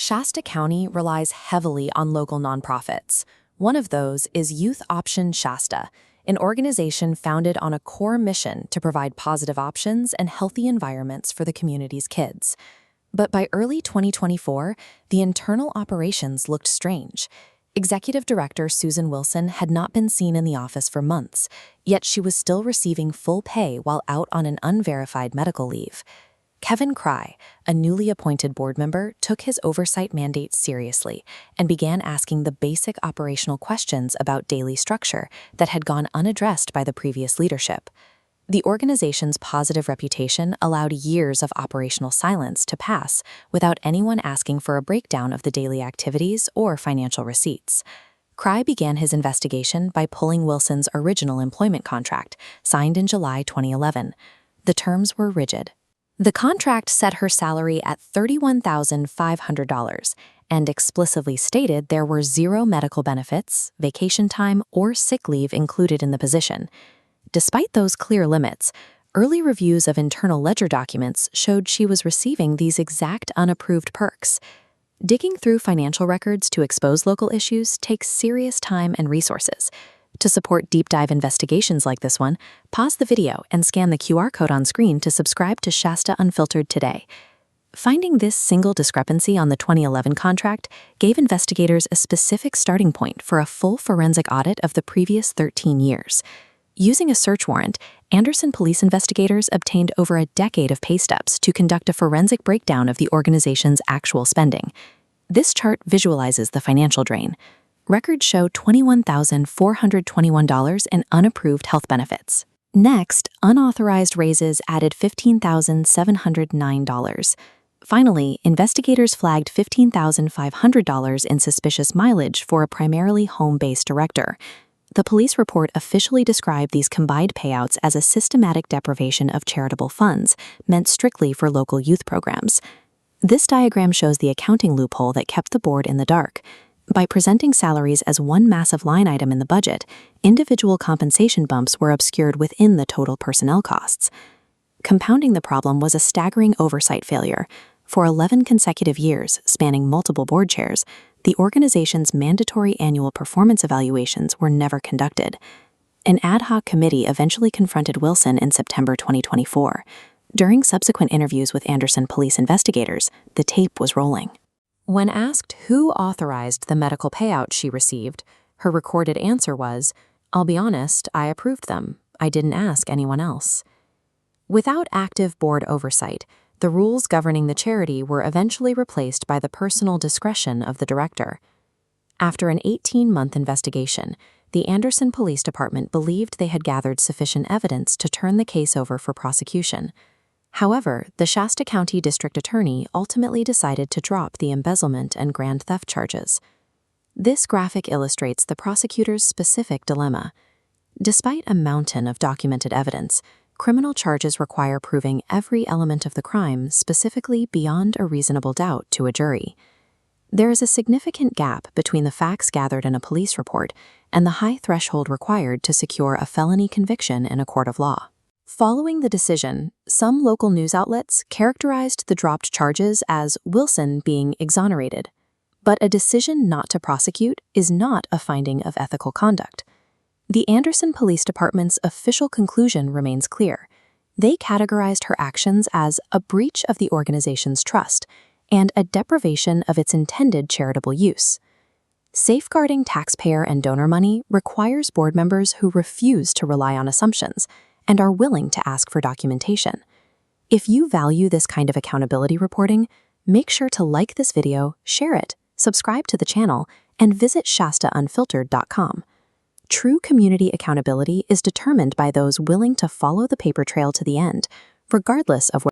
Shasta County relies heavily on local nonprofits. One of those is Youth Option Shasta, an organization founded on a core mission to provide positive options and healthy environments for the community's kids. But by early 2024, the internal operations looked strange. Executive Director Susan Wilson had not been seen in the office for months, yet she was still receiving full pay while out on an unverified medical leave. Kevin Cry, a newly appointed board member, took his oversight mandate seriously and began asking the basic operational questions about daily structure that had gone unaddressed by the previous leadership. The organization's positive reputation allowed years of operational silence to pass without anyone asking for a breakdown of the daily activities or financial receipts. Cry began his investigation by pulling Wilson's original employment contract, signed in July 2011. The terms were rigid. The contract set her salary at $31,500 and explicitly stated there were zero medical benefits, vacation time, or sick leave included in the position. Despite those clear limits, early reviews of internal ledger documents showed she was receiving these exact unapproved perks. Digging through financial records to expose local issues takes serious time and resources. To support deep dive investigations like this one, pause the video and scan the QR code on screen to subscribe to Shasta Unfiltered today. Finding this single discrepancy on the 2011 contract gave investigators a specific starting point for a full forensic audit of the previous 13 years. Using a search warrant, Anderson police investigators obtained over a decade of pay stubs to conduct a forensic breakdown of the organization's actual spending. This chart visualizes the financial drain. Records show $21,421 in unapproved health benefits. Next, unauthorized raises added $15,709. Finally, investigators flagged $15,500 in suspicious mileage for a primarily home-based director. The police report officially described these combined payouts as a systematic deprivation of charitable funds meant strictly for local youth programs. This diagram shows the accounting loophole that kept the board in the dark. By presenting salaries as one massive line item in the budget, individual compensation bumps were obscured within the total personnel costs. Compounding the problem was a staggering oversight failure. For 11 consecutive years, spanning multiple board chairs, the organization's mandatory annual performance evaluations were never conducted. An ad hoc committee eventually confronted Wilson in September 2024. During subsequent interviews with Anderson police investigators, the tape was rolling. When asked who authorized the medical payout she received, her recorded answer was, "I'll be honest, I approved them. I didn't ask anyone else." Without active board oversight, the rules governing the charity were eventually replaced by the personal discretion of the director. After an 18-month investigation, the Anderson Police Department believed they had gathered sufficient evidence to turn the case over for prosecution. However, the Shasta County District Attorney ultimately decided to drop the embezzlement and grand theft charges. This graphic illustrates the prosecutor's specific dilemma. Despite a mountain of documented evidence, criminal charges require proving every element of the crime specifically beyond a reasonable doubt to a jury. There is a significant gap between the facts gathered in a police report and the high threshold required to secure a felony conviction in a court of law. Following the decision, some local news outlets characterized the dropped charges as Wilson being exonerated. But a decision not to prosecute is not a finding of ethical conduct. The Anderson Police Department's official conclusion remains clear. They categorized her actions as a breach of the organization's trust and a deprivation of its intended charitable use. Safeguarding taxpayer and donor money requires board members who refuse to rely on assumptions and are willing to ask for documentation. If you value this kind of accountability reporting, make sure to like this video, share it, subscribe to the channel, and visit ShastaUnfiltered.com. True community accountability is determined by those willing to follow the paper trail to the end, regardless of